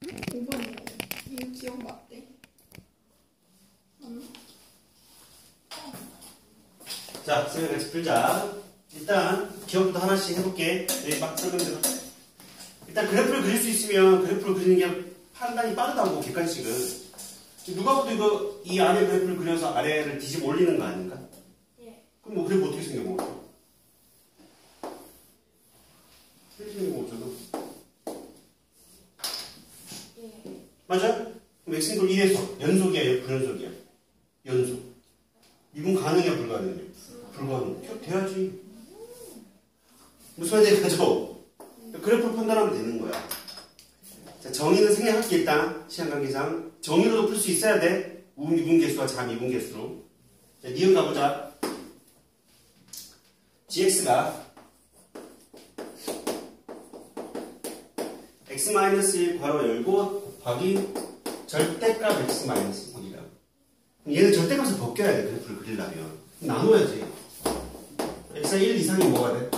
5번이요. 이거 기억 맞대. 자, 쌤이 같이 풀자. 일단 기억부터 하나씩 해볼게. 네, 막 설명대로. 일단 그래프를 그릴 수 있으면 그래프를 그리는 게 판단이 빠르다고, 객관식은. 누가 봐도 이거 이 아래 그래프를 그려서 아래를 뒤집어 올리는 거 아닌가? 예. 그럼 뭐 그래프 어떻게 생겨먹어? 이렇게 생겨먹었잖아. 예. 맞아? 그럼 x는 1에서 연속이야, 불연속이야? 연속. 미분 가능이야, 불가능이야? 불가능. 돼야지. 무슨 말인지 가져. 그래프를 판단하면 되는 거야. 자, 정의는 생략할게, 일단. 시간 관계상. 정의로도 풀 수 있어야 돼. 우미분계수와 자미분계수로. 자, 니은 가보자. gx가 x-1 괄호 열고 곱하기 절대값 x-1이다. 얘는 절대값을 벗겨야 돼, 그래프를 그리려면. 나눠야지. x가 1 이상이 뭐가 돼?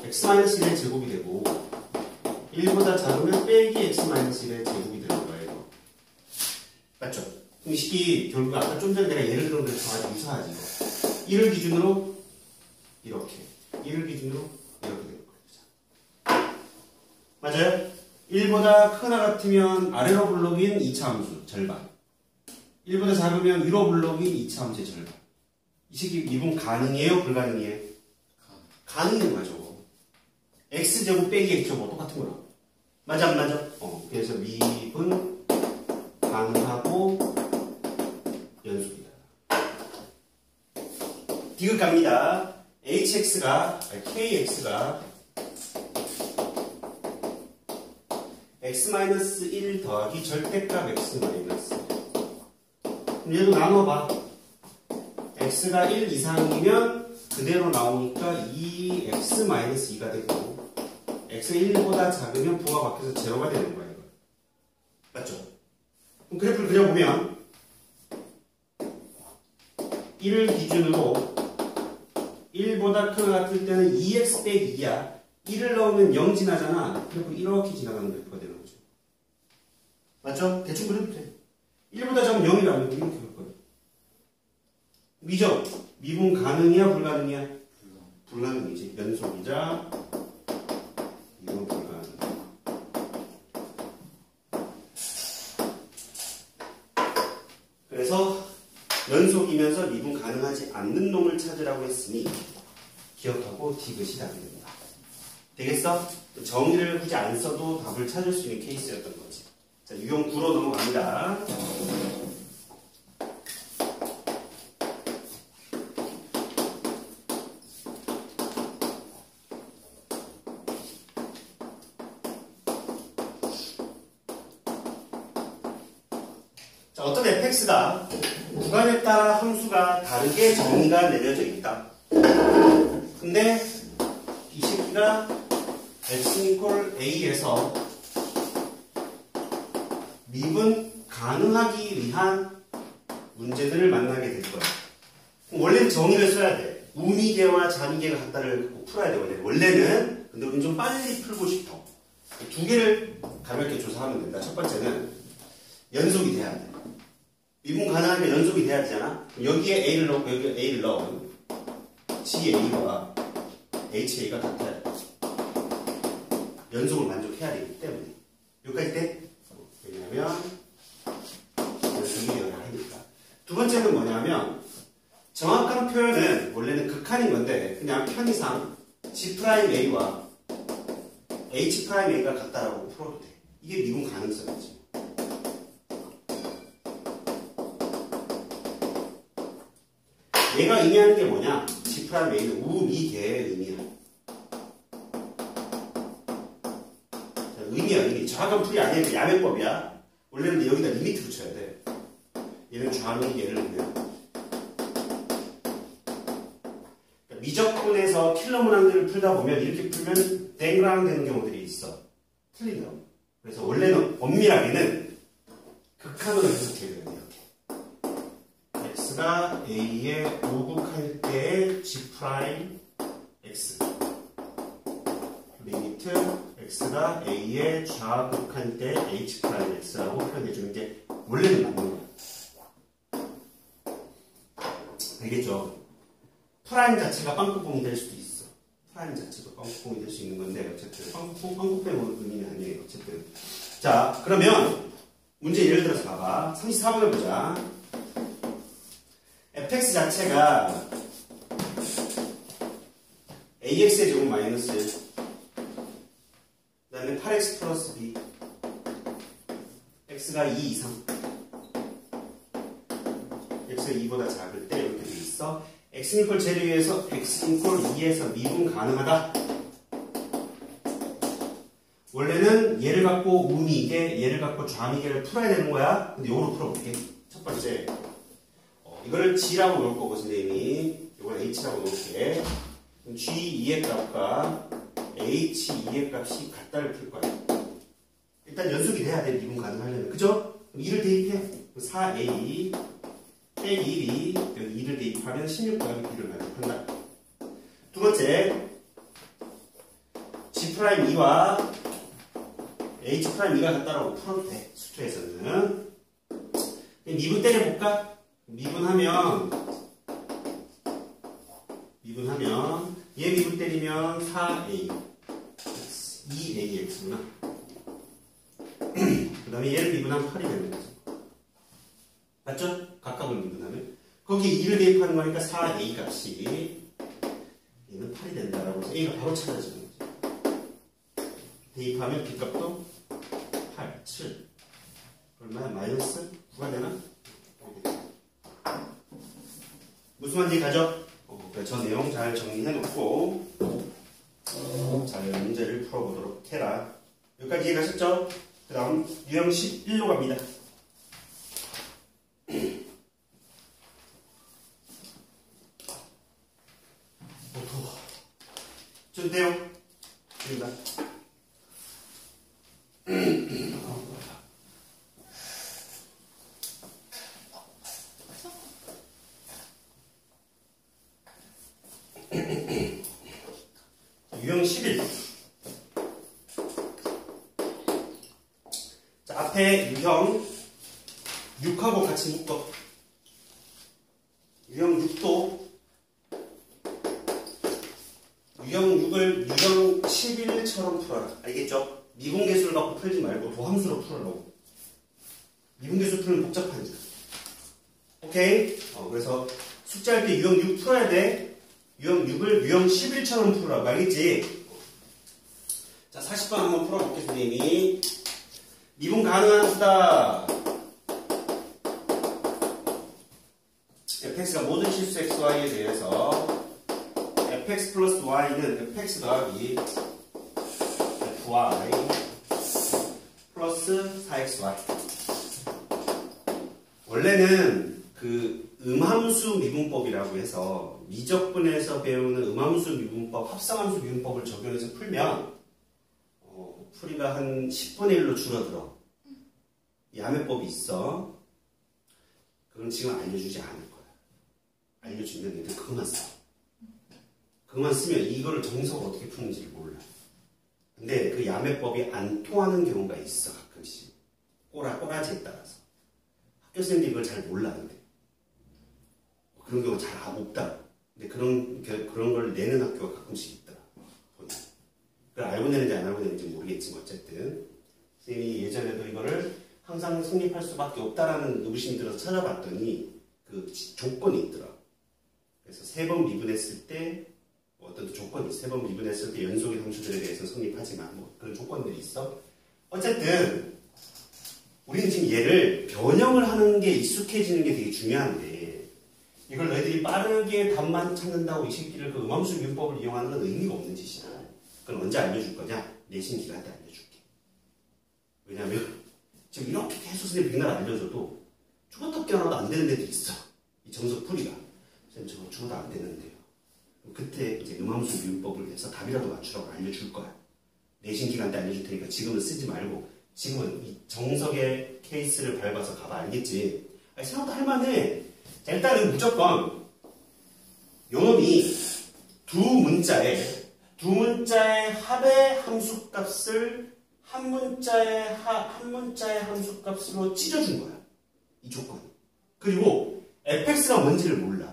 x-1의 제곱이 되고 1보다 작으면 빼기 x-1의 제곱이 되는 거예요. 맞죠? 그럼 이 식이 결국 아까 좀 전에 내가 예를 들은 것처럼 아주 유사하지. 1을 기준으로 이렇게, 1을 기준으로 이렇게 되는 거예요. 맞아요? 1보다 크거나 같으면 아래로 블록인 2차 함수 절반, 1보다 작으면 위로 블록인 2차 함수의 절반. 이 식이 미분 가능해요? 불가능해요? 가능인 거죠. x제곱 빼기 x제곱 똑같은 거라. 맞아 안 맞아? 그래서 미분 가능하고 연속이다. 디귿 갑니다. kx가 x-1 더하기 절대값 x-. 그럼 얘도 나눠봐. x가 1 이상이면 그대로 나오니까 2x-2가 되고 x가 1보다 작으면 부가 바뀌어서 제로가 되는 거야. 이거. 맞죠? 그럼 그래프를 그려보면 1을 기준으로 1보다 크거나 같을 때는 2x 빼기 2야. 1을 넣으면 0 지나잖아. 그래프 이렇게 지나가는 그래프가 되는 거죠. 맞죠? 대충 그려도 돼. 1보다 작으면 0이라면 이렇게 할 거야. 미죠? 미분 가능이야? 불가능이야? 불가능이지. 연속이자 미분 불가능. 그래서 연속이면서 미분 가능하지 않는 놈을 찾으라고 했으니 기억하고 디귿이 답이 된다. 되겠어? 정의를 하지 안 써도 답을 찾을 수 있는 케이스였던 거지. 자, 유형 9로 넘어갑니다. 자, 어떤 fx가 구간에 따라 함수가 다르게 정의가 내려져 있다. 근데 이 새끼가 x = a에서 미분 가능하기 위한 문제들을 만나게 될 거야. 원래는 정의를 써야 돼. 우미계와 자미계가 같다를 꼭 풀어야 돼. 원래는. 근데 우리는 좀 빨리 풀고 싶어. 두 개를 가볍게 조사하면 된다. 첫 번째는 연속이 돼야 돼. 미분 가능하게 연속이 돼야 되잖아. 여기에 a를 넣고 여기에 a를 넣으면 GA와 HA가 같아야 돼. 연속을 만족해야 되기 때문에. 여기까지 돼? 왜냐면 연속이 되어야 하니까. 두 번째는 뭐냐면 정확한 표현은 원래는 극한인 건데 그냥 편의상 G'A와 H'A가 같다라고 풀어도 돼. 이게 미분 가능성이지. 얘가 의미하는 게 뭐냐? G'A는 우미계의 의미야. 자, 의미. 정확한 풀이 아니야. 야매법이야. 원래는 여기다 리미트 붙여야 돼. 얘는 좌미, 얘를 넣으면. 미적분에서 킬러 문항들을 풀다 보면 이렇게 풀면 땡그랑 되는 경우들이 있어. 틀리죠. 그래서 원래는 엄밀하게는 극한으로 해석해야 돼요. 이렇게. x가 a에 오국할 때의 g' x 리미트 x가 a의 좌극한 때 h 프라임 x라고 표현해주는 게 원래는 맞는 거야. 알겠죠? 프라임 자체가 빵꾸뽕이 될 수도 있어. 프라임 자체도 빵꾸뽕이 될 수 있는 건데 어쨌든 빵꾸뽕 의미는 아니에요. 어쨌든 자 그러면 문제 예를 들어서 봐봐. 34번 해보자. fx 자체가 ax의 제곱 마이너스 1 그 다음에 8x 플러스 b x가 2 이상 x가 2보다 작을 때 이렇게 돼 있어. x 이퀄 제로에서 x 이퀄 2에서 미분 가능하다. 원래는 얘를 갖고 우미계 얘를 갖고 좌미계를 풀어야 되는 거야. 근데 요거로 풀어볼게. 첫 번째 이거를 g라고 놓을 거고 선생님이 이걸 h라고 놓을게. G2의 값과 H2의 값이 같다를 풀 거야. 일단 연속이 돼야 돼, 미분 가능하려면. 그죠? 그럼 2를 대입해. 4A 빼기 1이 여기 2를 대입하면 16 더하기 B를 만족한다. 두 번째, G'2와 H'2가 같다라고 풀어도 돼, 수투에서는. 미분 때려볼까? 미분하면 얘 미분 때리면 4a 2ax구나. 그 다음에 얘를 미분하면 8이 되는 거죠. 맞죠? 각각을 미분하면 거기에 2를 대입하는 거니까 4a 값이 얘는 8이 된다라고 해서 a가 바로 찾아지는 거죠. 대입하면 b 값도 8, 7 얼마야? 마이너스 9가 되나? 무슨 말인지 가죠? 저 내용 잘 정리해 놓고 잘 문제를 풀어보도록 해라. 여기까지 이해가셨죠? 그 다음 유형 11로 갑니다. 더워. 준대요. 됩니다. 유형 11. 자, 앞에 유형 6하고 같이 묶어. 유형 6도 유형 6을 유형 11처럼 풀어라. 알겠죠? 미분계수를 갖고 풀지 말고 도함수로 풀으라고. 미분계수 풀면 복잡하니까. 오케이? 그래서 숙제할 때 유형 6 풀어야 돼. 유형 6을 유형 11처럼 풀으라고. 알겠지? 자, 40번 한번 풀어볼게, 선생님이. 미분 가능한 수다. fx가 모든 실수 xy에 대해서 fx 플러스 y는 fx 더하기 fy 플러스 4xy. 원래는 그 음함수 미분법이라고 해서 미적분에서 배우는 음함수 미분법, 합성함수 미분법을 적용해서 풀면 풀이가 한 10분의 1로 줄어들어. 야매법이 있어. 그건 지금 알려주지 않을 거야. 알려주면 얘들 그것만 써. 그것만 쓰면 이거를 정석을 어떻게 푸는지를 몰라. 근데 그 야매법이 안 통하는 경우가 있어, 가끔씩. 꼬라지에 따라서. 학교 선생님들이 이걸 잘 몰라, 근데. 그런 경우가 잘 없다. 근데 그런 걸 내는 학교가 가끔씩 있더라. 그걸 알고 내는지 안 알고 내는지 모르겠지만, 어쨌든. 선생님이 예전에도 이거를 항상 성립할 수밖에 없다라는 의구심이 들어서 찾아봤더니, 그 조건이 있더라. 그래서 3번 미분했을 때, 어떤 조건이 있어. 3번 미분했을 때 연속의 함수들에 대해서 성립하지만, 그런 조건들이 있어. 어쨌든, 우리는 지금 얘를 변형을 하는 게 익숙해지는 게 되게 중요한데, 이걸 너희들이 빠르게 답만 찾는다고 이 새끼를 그 음함수 미분법을 이용하는 건 의미가 없는 짓이야. 그건 언제 알려줄 거냐? 내신 기간 때 알려줄게. 왜냐면, 지금 이렇게 계속 선생님 백날 알려줘도 죽었다 깨어나도 안 되는 데도 있어. 이 정석 풀이가. 선생님 저거 죽어도 안 되는데요. 그때 이제 음함수 미분법을 해서 답이라도 맞추라고 알려줄 거야. 내신 기간 때 알려줄 테니까 지금은 쓰지 말고 지금은 이 정석의 케이스를 밟아서 가봐. 알겠지? 아니, 생각도 할만해. 자, 일단은 무조건 요놈이 두 문자에 두 문자의 합의 함수값을 한 문자의 함수값으로 찢어준 거야. 이 조건. 그리고 fx가 뭔지를 몰라.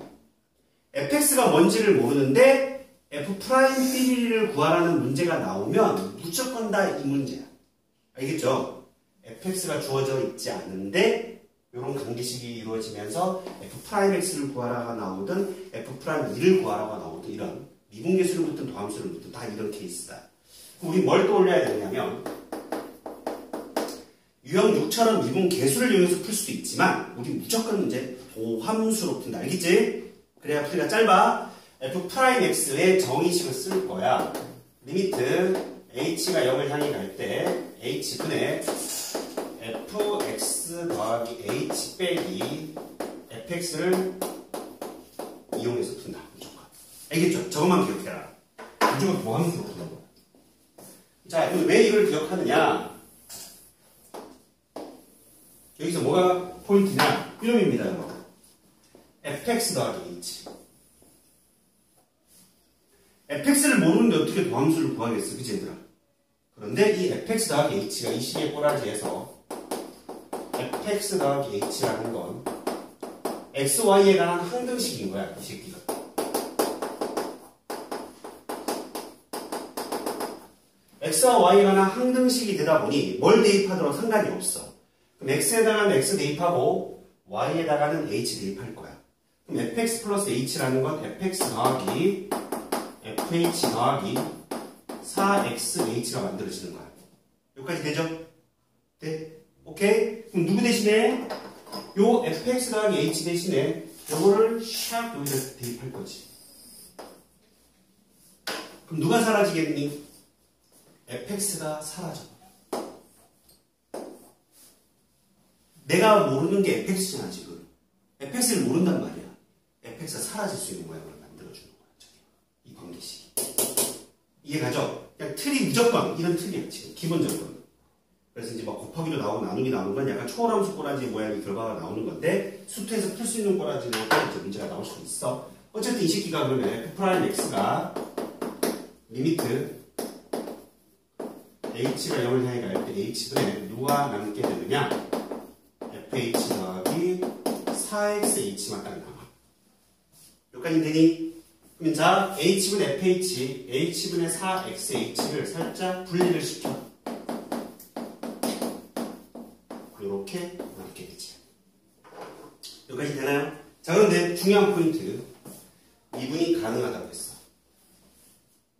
fx가 뭔지를 모르는데 f'B를 구하라는 문제가 나오면 무조건 다 이 문제야. 알겠죠? fx가 주어져 있지 않은데 이런 관계식이 이루어지면서 f'x를 구하라가 나오든 f'E를 구하라가 나오든 이런 미분계수를 묻든 도함수를 묻든 다 이런 케이스다. 우리 뭘 떠올려야 되냐면 유형 6처럼 미분계수를 이용해서 풀 수도 있지만 우리 무조건 이제 도함수로 푼다. 알겠지? 그래야 풀이가 짧아. f'x의 정의식을 쓸 거야. 리미트 h가 0을 향해 갈 때 h분의 fx 더하기 h 빼기 fx를 이용해서 푼다. 무조건. 알겠죠? 저것만 기억해라. 무조건 도함수로 푸는 거야. 자, 그럼 왜 이걸 기억하느냐? 여기서 뭐가 포인트냐? 이름입니다. fx 더하기 h. fx를 모르는데 어떻게 도함수를 구하겠어? 그치 얘들아? 그런데 이 fx 더하기 h가 이 식의 꼬라지에서 fx 더하기 h라는 건 x, y에 관한 항등식인 거야. 이 새끼가. x와 y에 관한 항등식이 되다 보니 뭘 대입하더라도 상관이 없어. 그럼 x에다가는 x 대입하고 y에다가는 h 대입할 거야. 그럼 fx 플러스 h라는 건 fx 더하기 fh 더하기 4xh가 만들어지는 거야. 여기까지 되죠? 네? 오케이? 그럼 누구 대신에? 요 fx 더하기 h 대신에 요거를 샥 여기다 대입할 거지. 그럼 누가 사라지겠니? fx가 사라져. 내가 모르는 게 fx잖아 지금. fx를 모른단 말이야. fx가 사라질 수 있는 모양을 만들어주는 거야. 저기. 이 관계식이. 이해가죠? 그냥 틀이 무조건 이런 틀이야 지금 기본적으로. 그래서 이제 막 곱하기도 나오고 나누기 나오는 건 약간 초월함수 꼬라지 모양의 결과가 나오는 건데 수투에서 풀 수 있는 꼬라지는 이제 문제가 나올 수 있어. 어쨌든 이 새끼가 그러면 f'x가 리미트 h가 0을 향해 갈 때 h분에 누가 남게 되느냐? fh 더하기 4xh만 딱 남아. 여기까지 되니? 그러면 자, h분의 fh, h분의 4xh를 살짝 분리를 시켜. 이렇게 남게 되지. 여기까지 되나요? 자, 그런데 중요한 포인트. 미분이 가능하다고 했어.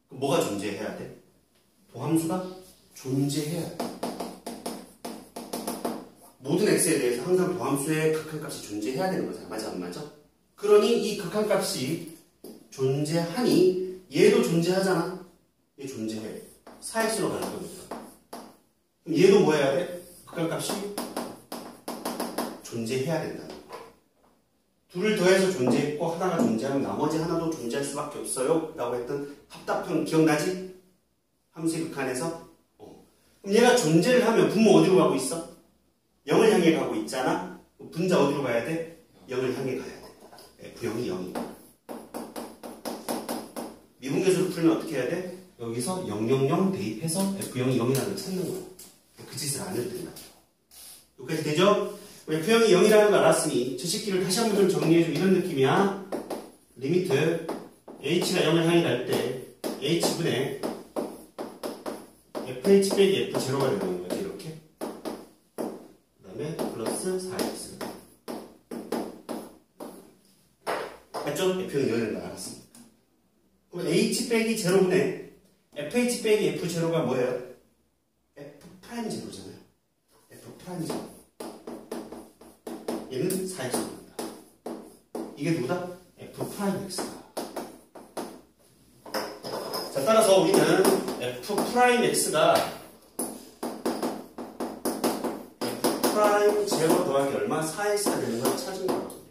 그럼 뭐가 존재해야 돼? 도함수가 존재해야 돼. 모든 x에 대해서 항상 도함수의 극한값이 존재해야 되는 거잖아. 맞아 안 맞아? 그러니 이 극한값이 존재하니 얘도 존재하잖아. 얘 존재해. 4x로 가는 거니까. 그럼 얘도 뭐 해야 돼? 극한값이 존재해야 된다는 거야. 둘을 더해서 존재했고 하나가 존재하면 나머지 하나도 존재할 수밖에 없어요. 라고 했던 합답형 기억나지? 함수의 극한에서. 그럼 얘가 존재를 하면 분모 어디로 가고 있어? 0을 향해 가고 있잖아. 분자 어디로 가야 돼? 0을 향해 가야 돼. F0이 0이야. 미분계수를 풀면 어떻게 해야 돼? 여기서 000 대입해서 F0이 0이라는 걸 찾는 거야. 그 짓을 안 해도 된다. 여기까지 되죠? F0이 0이라는 걸 알았으니 저 새끼를 다시 한번 좀 정리해줘. 이런 느낌이야. 리미트 h가 0을 향해 갈 때 h분의 fh 빼기 f0가 되는 거지. 이렇게. 그 다음에 플러스 4x. 맞죠? F형이 0이라는 걸 알았습니다. 그럼 h 빼기 0분의 fh 빼기 f0가 뭐예요? f'0잖아요. f'0. 얘는 4x입니다. 이게 누구다? f'x다. 자, 따라서 우리는 f'x가 f'0 더하기 얼마? 4x가 되는 걸 찾은 거라고.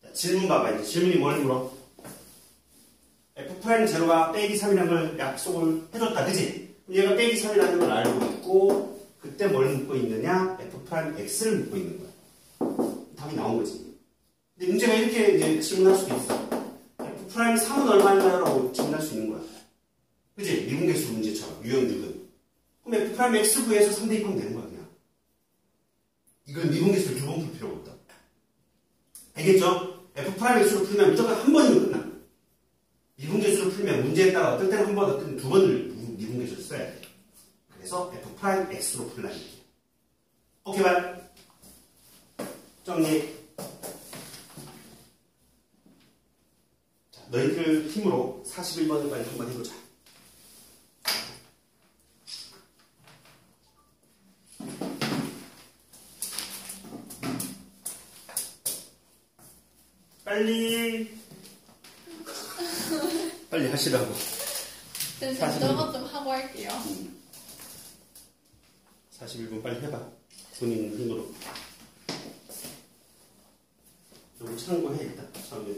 자, 질문 봐봐. 이제 질문이 뭘 물어? f'0가 빼기 3이라는 걸 약속을 해줬다. 그지? 얘가 빼기 3이라는 걸 알고 있고 그때 뭘 묻고 있느냐? f'x를 묻고 있는 거야. 답이 나온 거지. 근데 문제가 이렇게 이제 질문할 수도 있어. f'3은 얼마인가요? 라고 질문할 수 있는 거야. 그치? 미분계수 문제처럼 유형 6은. 그럼 f 프라임 x 구해서 3대 입하면 되는 거야 그냥. 이건 미분계수를 두 번 풀 필요가 없다. 알겠죠? f 프라임 x로 풀면 무조건 한 번이면 끝나. 미분계수로 풀면 문제에 따라 어떨 때는 한 번, 어떨 때는 두 번을 미분계수를 써야 돼. 그래서 f 프라임 x로 풀라는 얘기야. 오케이 말. 정리. 자, 너희들 힘으로 41번을 빨리 한번 해보자. 빨리 빨리 하시라고. 일단 저거 좀 하고 할게요. 41분 빨리 해봐. 본인 힘으로. 요거 참고해 일단. 처음에.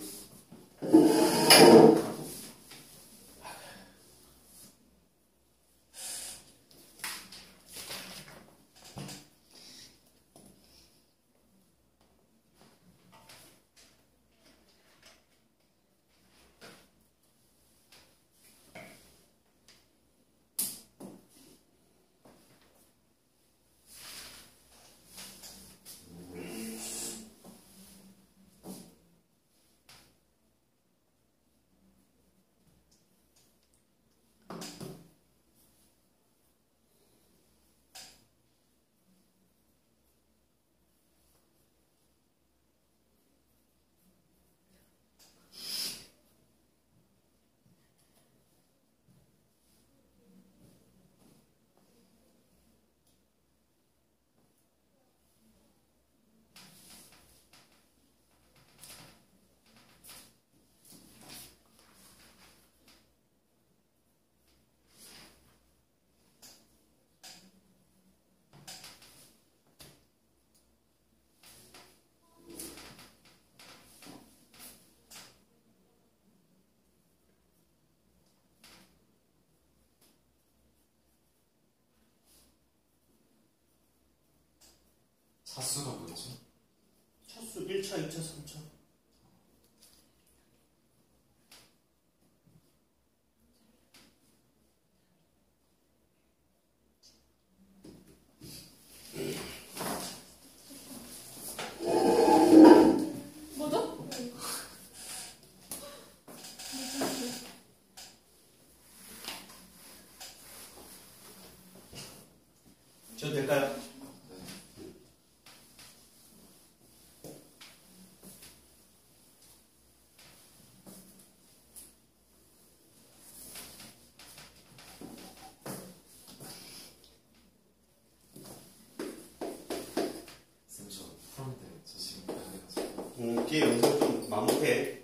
차수가 뭐였죠? 차수 1차, 2차, 3차. 뭐죠? 저도 될까요? 쌤, 저 풀었는데 저 지금 해가지고. 뒤에 영상 좀 마무리해.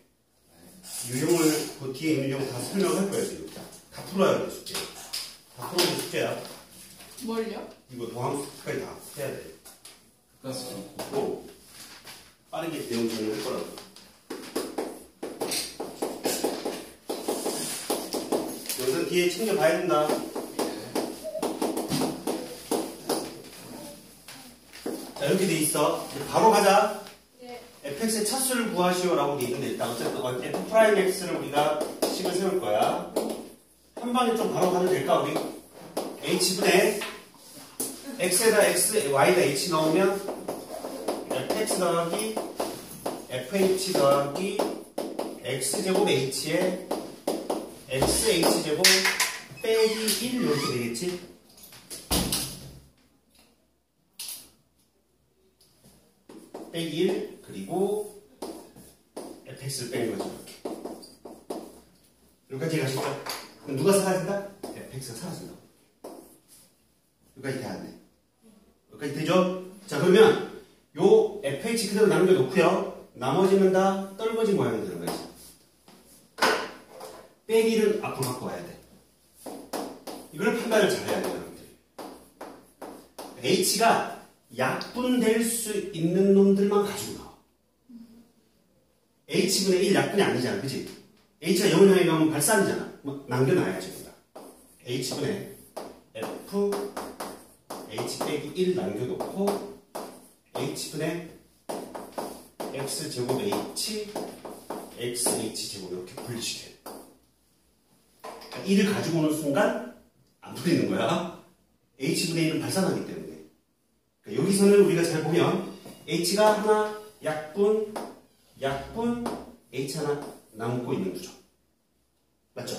유형을 그 뒤에 있는 유형 다 설명할 거야 지금. 다 풀어야 돼 숙제. 다 풀어도 숙제야. 뭘요? 이거 도함수까지 다 해야 돼. 끝까지 좀 또 빠르게 내용 정리할 거라고. 영상 뒤에 챙겨봐야 된다. 자 이렇게 돼 있어. 이제 바로 가자. 네. fx의 차수를 구하시오라고 돼 있는데 일단 어쨌든 f 프라임 x를 우리가 식을 세울 거야. 한 방에 좀 바로 가도 될까 우리? h분의 x에다 x, y에다 h 넣으면 fx 더하기 fh 더하기 x제곱 h에 xh제곱 빼기 1 이렇게 되겠지? 빼기 1 그리고 fx를 빼는 거죠 이렇게. 여기까지 가시죠? 그럼 누가 사라진다? fx가 사라진다. 여기까지 돼야 돼. 여기까지 되죠? 자 그러면 요 fh 그대로 남겨놓고요. 나머지는 다 떨궈진 모양이 되는 거지. 빼기를 앞으로 갖고 와야 돼. 이걸 판단을 잘해야 돼요, 여러분들. h가 약분될 수 있는 놈들만 가지고 나와. h분의 1 약분이 아니잖아, 그치? h가 0을 향해 가면 발산이잖아. 뭐 남겨놔야지, 우리가. h분의 f h 빼기 1 남겨놓고 h분의 x제곱 h xh제곱 이렇게 분리시켜요. 1을 가지고 오는 순간 안 풀리는 거야. h분의 1은 발산하기 때문에. 그러니까 여기서는 우리가 잘 보면 h가 하나 약분 h 하나 남고 있는 구조. 맞죠?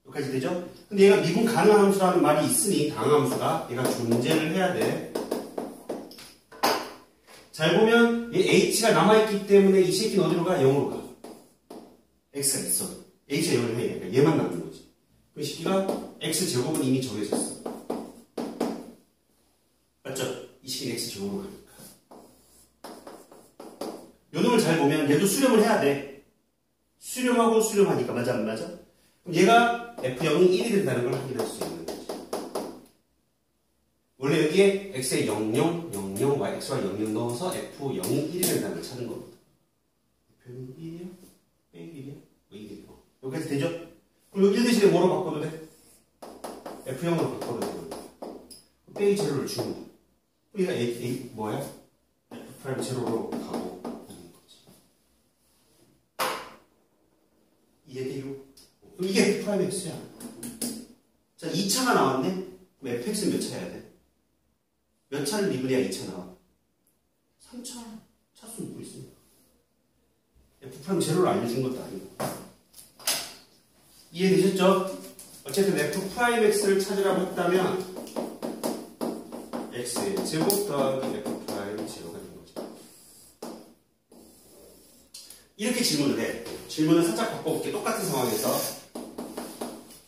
여기까지 되죠? 근데 얘가 미분 가능한 함수라는 말이 있으니 당함수가 얘가 존재를 해야 돼. 잘 보면 얘 h가 남아있기 때문에 이 새끼는 어디로 가? 0으로 가. x가 있어. h가 0을 해. 그러니까 얘만 남는 거지. 그 새끼가 x제곱은 이미 정해졌어. 맞죠? 이 새끼는 x제곱으로 가니까. 요 놈을 잘 보면 얘도 수렴을 해야 돼. 수렴하고 수렴하니까. 맞아 안 맞아? 그럼 얘가 F0이 1이 된다는 걸 확인할 수 있는 거지. 원래 여기에 x에 00, 00, y, xy 00 넣어서 F0이 1이 된다는 걸 찾는 겁니다. F는 1이야? 빼기 1이야? 뭐 1이야? 여기까지 되죠? 그럼 여기 1 대신에 뭐로 바꿔도 돼? F0으로 바꿔도 되고. 빼기 제로를 주는 거야. 그럼 얘가 뭐야? F' 제로로 가고 하는 거지. 이해돼요? 그럼 이게 F'X야. 자, 2차가 나왔네? 그럼 Fx는 몇 차여야 돼? 몇 차를 미분해야 2차 나와? 3차. 차수 묶고 있으니까. F' 제로를 알려준 것도 아니고. 이해되셨죠? 어쨌든 F'X를 찾으라고 했다면 X의 제곱 더하기 F' 제로가 된 거죠. 이렇게 질문을 해. 질문을 살짝 바꿔볼게. 똑같은 상황에서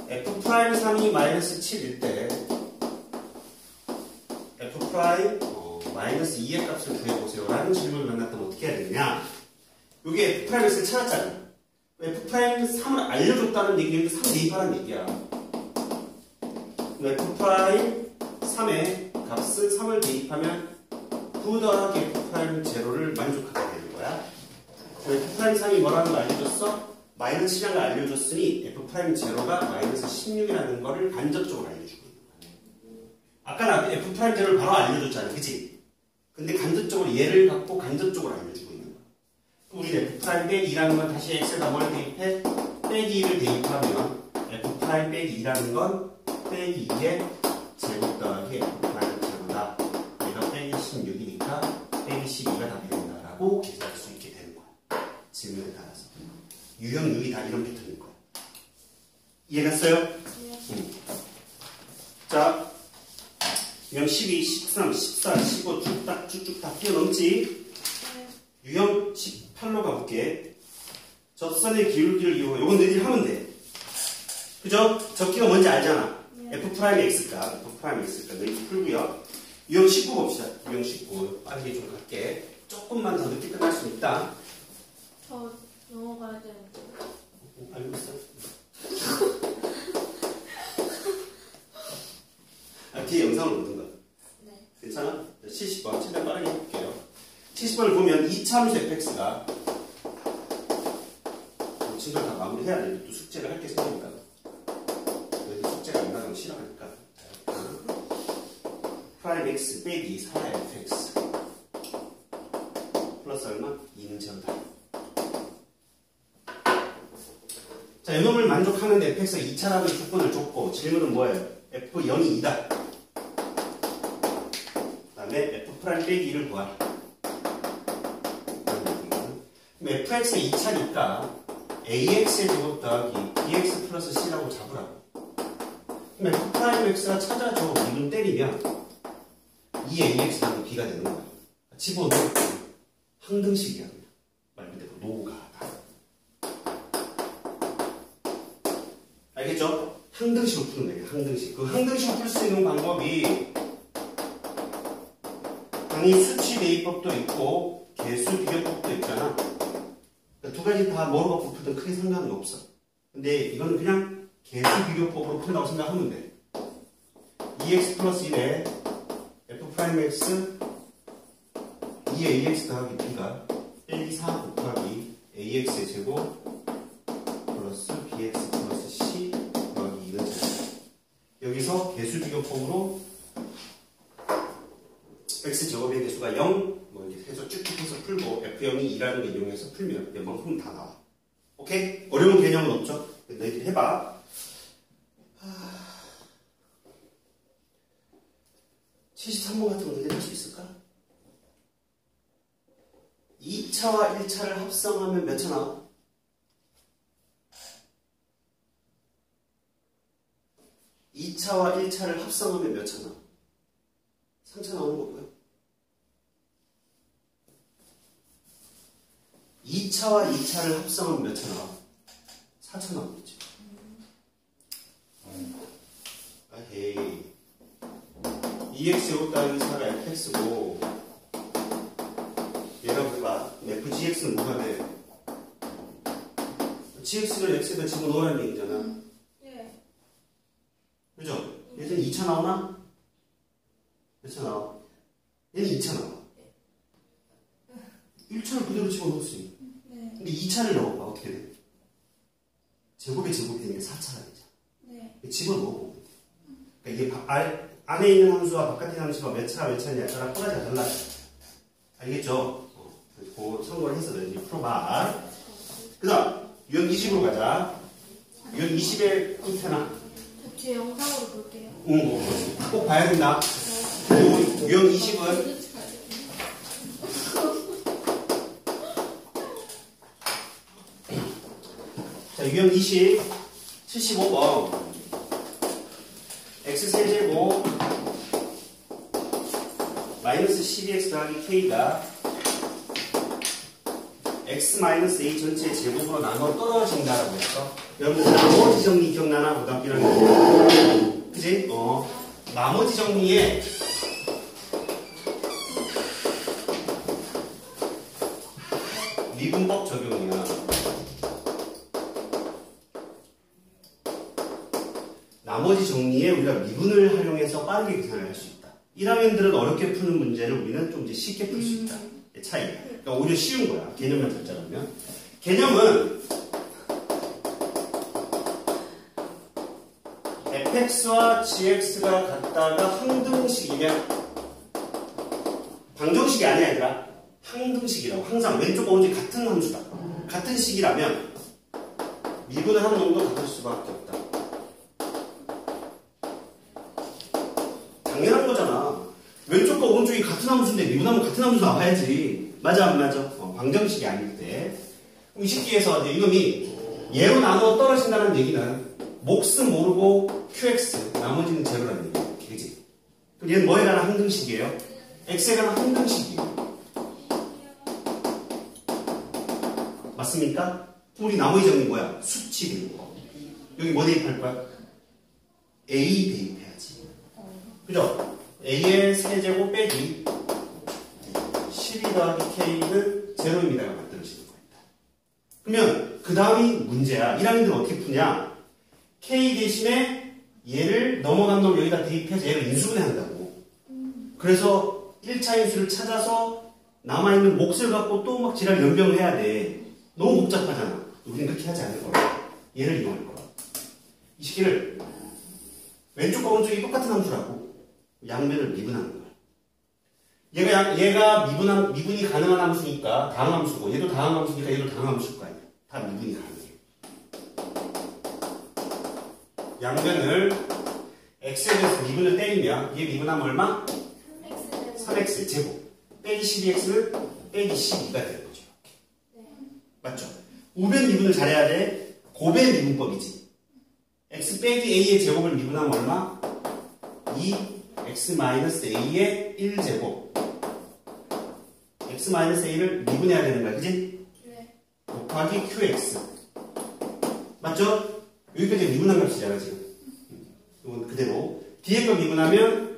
F'3이 마이너스 7일 때 F' 마이너스 2의 값을 구해보세요 라는 질문을 만났다면 어떻게 해야 되느냐. 여기 F'X를 찾았잖아. F'3을 알려줬다는 얘기는 3 대입하라는 얘기야. F'3의 값은 3을 대입하면 9 더하기 F'0를 만족하게 되는 거야. F'3이 뭐라는 걸 알려줬어? 마이너스 7이라는 걸 알려줬으니 F'0가 마이너스 16이라는 거를 간접적으로 알려주고 있는 거야. 아까 나 F'0를 바로 알려줬잖아. 그치? 근데 간접적으로 얘를 갖고 간접적으로 알려주고 있는 거야. 우리는 F' 빼기 2라는 건 다시 X에다 뭘 대입해? 빼기 2를 대입하면 F' 빼기 2라는 건 빼기 2의 제곱 더하기 F' 제곱다. 얘가 빼기 16이니까 빼기 12가 답이 된다라고 계산할 수 있게 되는 거야. 질문에 따라서. 유형 6이 다 이런 패턴일 거야. 이해갔어요? 네. 자, 유형 12, 13, 14, 15 쭉쭉 다 뛰어넘지? 유형 18로 가볼게. 접선의 기울기를 이용해. 요건 너희들이 하면 돼. 그죠? 접기가 뭔지 알잖아. 네. F'X가 너희들 풀고요. 유형 19 봅시다. 유형 19. 빠르게 좀 갈게. 조금만 더 늦게 끝날 수 있다. 저 넘어가야 되는데. 알고 있어. 뒤에 영상을 보는 거야. 네. 괜찮아? 70번. 최대한 빠르게 해볼게요. 70번을 보면 2차 함수 fx가 친구들 다 마무리해야 돼. 또 숙제를 할 게 생기니까. 너희들 숙제가 안 나가면 싫어하니까. 프라임 x 빼기 4fx 플러스 얼마? 2는 제로다. 자, 이놈을 만족하는 fx가 2차라는 조건을 줬고 질문은 뭐예요? f0이 2다. 그 다음에 f' 빼기 2를 구하라. 그럼 fx가 2차니까 ax의 제곱 더하기 bx 플러스 c라고 잡으라고. 그럼 f'x가 찾아줘. 이름 때리면 2ax는 b가 되는 거야. 집어넣고 항등식이야. 말 그대로 노가다. 알겠죠? 항등식으로 푸는 거예요. 항등식. 그 항등식으로 풀 수 있는 방법이 당연히 수치 대입법도 있고 개수 비교법도 있잖아. 두 가지 다 뭐로 갖고 풀든 크게 상관은 없어. 근데 이거는 그냥 개수 비교법으로 푼다고 생각하면 돼. 2x 플러스 1에 f'x 2ax 더하기 b가 빼기 4 곱하기 ax의 제곱 플러스 bx 플러스 c 더하기 2는 제곱. 여기서 개수 비교법으로 x제곱의 개수가 0 뭐 이렇게 해서 쭉쭉 해서 풀고 f0이 2라는 걸 이용해서 풀면 웬만큼 다 나와. 오케이? 어려운 개념은 없죠? 너희들 해봐. 73번 같은 거 문제 낼 수 있을까? 2차와 1차를 합성하면 몇 차 나와? 2차와 1차를 합성하면 몇 차 나와? 3차 나오는 거고요. 2차와 2차를 합성하면 몇 차 나와? 4차 나오겠지. 아헤이. 2x 제곱 따위 4가 fx고 얘가 뭐가? fgx는 뭐가 돼? gx를 x에다 집어넣으라는 얘기잖아. 예. 그죠? 얘는 2차 나오나? 몇 차 나와? 얘는 2차 나와. 1차를 그대로 집어넣었으니. 네. 근데 2차를 넣어봐. 어떻게 돼? 제곱이 되니까 4차가 되잖아. 네. 집어넣어. 그러니까 이게 안에 있는 함수와 바깥에 있는 함수가 몇 차냐에 따라 꼬라지가 달라요. 알겠죠? 그 참고를 해서 이제 풀어봐. 그 다음, 유형 20으로 가자. 유형 20의 끝에나. 제 영상으로 볼게요. 응, 꼭 봐야 된다. 그리고 유형 20은 자, 유형 20, 75번. x세제곱 마이너스 12x 더하기 k가 x 마이너스 a 전체의 제곱으로 나눠 떨어진다라고 했어. 여러분들 나머지 정리 기억나나? 고등학교 1학년. 그지? 나머지 정리에 미분법 적용이야. 나머지 정리에 우리가 미분을 활용해서 빠르게 계산을 할 수 있다. 1학년들은 어렵게 푸는 문제를 우리는 좀 이제 쉽게 풀 수 있다. 차이가. 그러니까 오히려 쉬운 거야. 개념만 잘 짜면. 개념은 fx와 gx가 같다가 항등식이면 방정식이 아니야 얘들아. 항등식이라고. 항상 왼쪽과 오른쪽 같은 함수다. 같은 식이라면 미분을 하는 놈도 같을 수밖에 없다. 당연한 거잖아. 왼쪽과 오른쪽이 같은 함수인데 미분하면 같은 함수 나와야지. 맞아 안 맞아? 방정식이 아닐 때. 그럼 이 식기에서 이제 이놈이 얘로 나누어 떨어진다는 얘기는 몫은 모르고 qx 나머지는 제로라는 얘기야. 그지? 그럼 얘는 뭐에 관한 항등식이에요? x에 관한 항등식이에요. 맞습니까? 우리 나머지 정리 뭐야? 수치 대입. 여기 뭐 대입할 거야? a 대입해야지. 그죠? a의 세제곱 빼기 12 더하기 k는 제로입니다가 만들어지는 거예요. 그러면 그 다음이 문제야. 1학년들은 어떻게 푸냐? k 대신에 얘를 넘어간 놈 여기다 대입해서 얘를 인수분해 한다고. 그래서 1차 인수를 찾아서 남아있는 몫을 갖고 또 막 지랄 연병을 해야 돼. 너무 복잡하잖아. 우리는 그렇게 하지 않을 거야. 얘를 이용할 거야. 이 식기를 왼쪽과 오른쪽이 똑같은 함수라고 양면을 미분하는 거야. 얘가 미분이 가능한 함수니까 다항함수고 얘도 다항함수니까 얘도 다항함수일 거 아니야. 다 미분이 가능해. 양면을 x에 대해서 미분을 때리면 얘 미분하면 얼마? 3x 제곱 빼기 12x는 빼기 12가 되는 거죠. 네. 맞죠? 우변 미분을 잘해야 돼. 고변 미분법이지. x 빼기 a의 제곱을 미분하면 얼마? 2x 마이너스 a의 1제곱. x 마이너스 a를 미분해야 되는 거야. 그지? 네. 곱하기 qx. 맞죠? 여기까지 미분한 값이잖아 지금. 이건 그대로. 뒤에 거 미분하면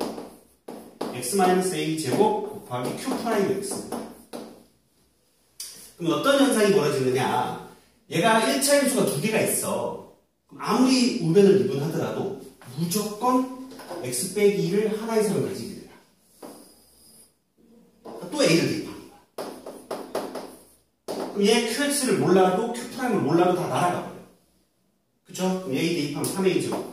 x 마이너스 a 제곱 곱하기 q 프라임 x. 그럼 어떤 현상이 벌어지느냐? 얘가 1차 인수가 두 개가 있어. 그럼 아무리 우변을 미분하더라도 무조건 x 빼기 2를 하나 이상을 가지게 돼요. 또 a를 대입하는 거야. 그럼 얘 qx를 몰라도 q 프라임을 몰라도 다 날아가 버려. 그쵸? 그럼 a 대입하면 3a 제곱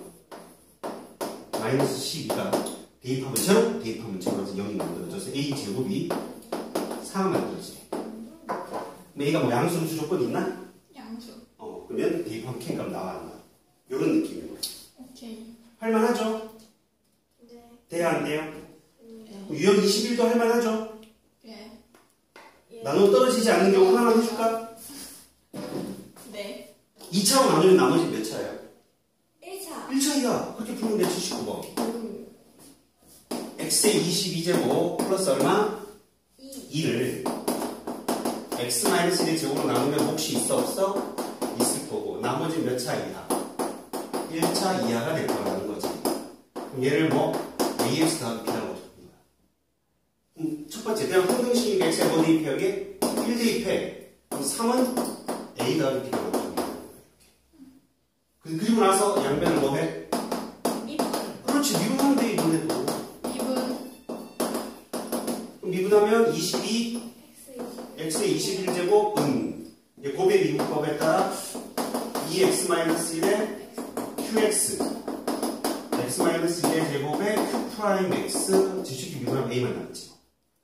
마이너스 12가 대입하면 제로, 대입하면 제로에서 0이 만들어져서 a 제곱이 4가 만들어지네. 그럼 a가 뭐 양수음수 조건이 있나? 양수. 그러면 대입하면 k 값 나와 안 나와? 이런 느낌이에요. 오케이. 할만하죠? 네. 돼야 안 돼요? 1도 할만하죠? 예. 예. 나누어 떨어지지 않는 경우 하나만 해줄까? 네. 2차로 나누면 나머지 몇 차예요? 1차. 1차이야. 그렇게 풀면 돼, 79번. x의 22제곱 플러스 얼마? 2를 x-1의 제곱으로 나누면 몫이 있어 없어? 있을 거고 나머지 몇 차 이하? 1차 이하가 될 거라는 거지. 그럼 얘를 뭐 ax 더하기 b라고 적는 거야. 첫 번째 그냥 평등식이니까 x에 뭐 대입해 여기? 1 대입해. 그럼 3은 a 더하기 b가 나오는 거야. 그리고 나서 양변을 뭐 해? 미분. 그렇지 미분하면 돼 이번에 또. 미분. 그럼 미분하면 22 x의 21제곱 이제 곱의 미분법에 따라 2x-1의 qx x-1의 제곱에 q 프라임 x 지식기 미분하면 a만 남지.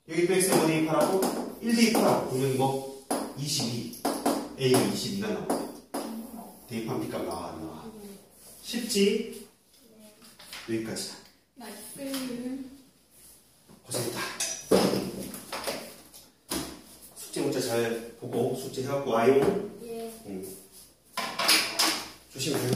여기 또 x에 뭐 대입하라고? 1 대입하라고. 그럼 여기 뭐 22 a가 22가 나오고 대입하면 b값 나와 안 나와? 쉽지? 여기까지. 나이스. 고생했다. 숙제 문자 잘 보고 숙제 해갖고 와요. 예. 조심해요.